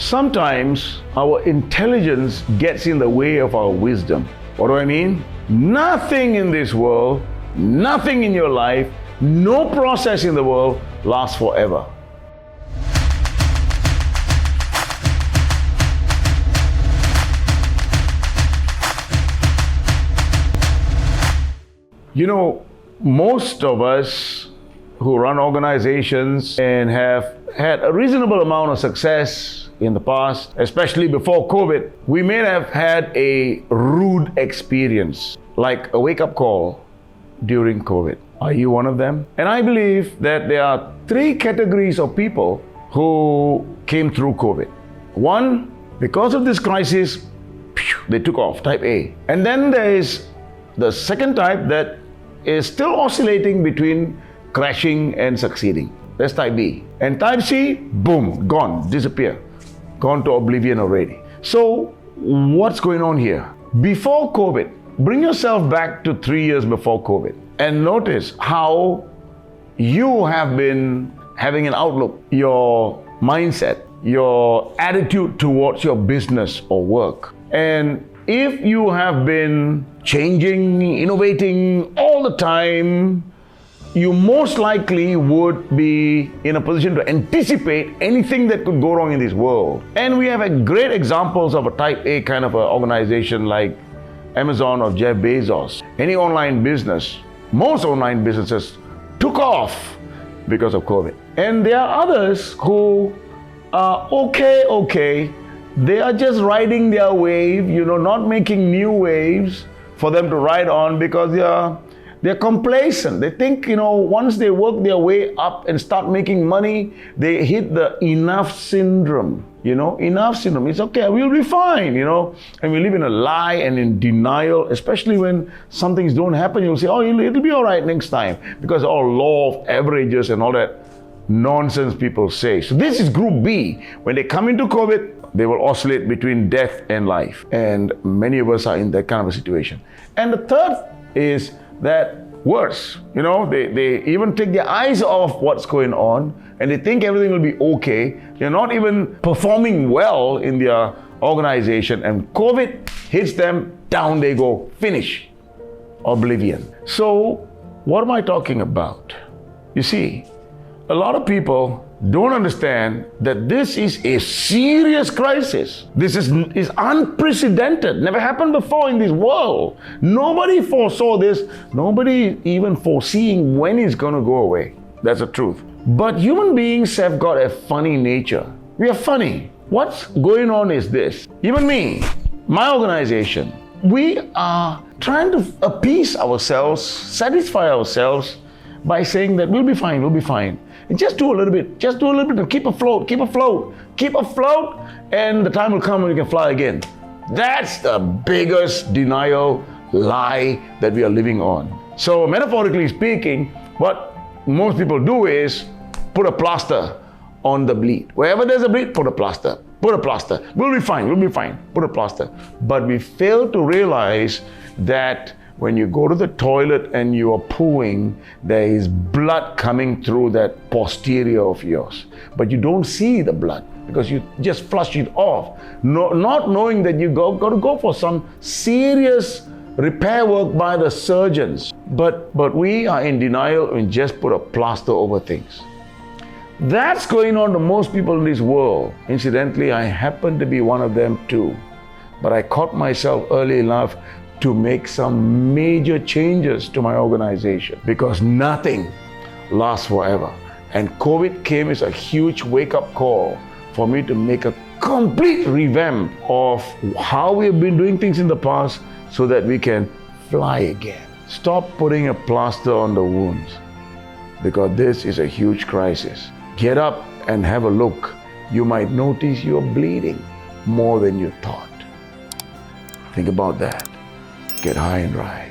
Sometimes our intelligence gets in the way of our wisdom. What do I mean? Nothing in this world, nothing in your life, no process in the world lasts forever. You know, most of us who run organizations and have had a reasonable amount of success in the past, especially before COVID, we may have had a rude experience, like a wake-up call during COVID. Are you one of them? And I believe that there are three categories of people who came through COVID. One, because of this crisis, they took off, type A. And then there is the second type that is still oscillating between crashing and succeeding. That's type B. And type C, boom, gone, disappear, gone to oblivion already. So what's going on here? Before COVID, bring yourself back to 3 years before COVID and notice how you have been having an outlook, your mindset, your attitude towards your business or work. And if you have been changing, innovating all the time, you most likely would be in a position to anticipate anything that could go wrong in this world. And we have great examples of a type A kind of an organization like Amazon or Jeff Bezos. Any online business, most online businesses took off because of COVID. And there are others who are okay. They are just riding their wave, not making new waves for them to ride on because they're complacent. They think, once they work their way up and start making money, they hit the enough syndrome. Enough syndrome. It's okay, we'll be fine, And we live in a lie and in denial, especially when some things don't happen. You'll say, oh, it'll be all right next time, because all law of averages and all that nonsense people say. So this is group B. When they come into COVID, they will oscillate between death and life. And many of us are in that kind of a situation. And the third is that worse. They even take their eyes off what's going on and they think everything will be okay. They're not even performing well in their organization, and COVID hits them, down they go, finish, oblivion. So what am I talking about? You see, a lot of people don't understand that this is a serious crisis. This is unprecedented, never happened before in this world. Nobody foresaw this. Nobody even foreseeing when it's going to go away. That's the truth. But human beings have got a funny nature. We are funny. What's going on is this. Even me, my organization, we are trying to appease ourselves, satisfy ourselves by saying that we'll be fine. And just do a little bit to keep afloat, and the time will come when you can fly again. That's the biggest denial lie that we are living on. So metaphorically speaking, what most people do is put a plaster on the bleed. Wherever there's a bleed, put a plaster. We'll be fine, put a plaster. But we fail to realize that when you go to the toilet and you are pooing, there is blood coming through that posterior of yours. But you don't see the blood because you just flush it off, not knowing that you got to go for some serious repair work by the surgeons. But we are in denial and just put a plaster over things. That's going on to most people in this world. Incidentally, I happen to be one of them too. But I caught myself early enough to make some major changes to my organization, because nothing lasts forever. And COVID came as a huge wake-up call for me to make a complete revamp of how we have been doing things in the past so that we can fly again. Stop putting a plaster on the wounds, because this is a huge crisis. Get up and have a look. You might notice you're bleeding more than you thought. Think about that. Get high and rise.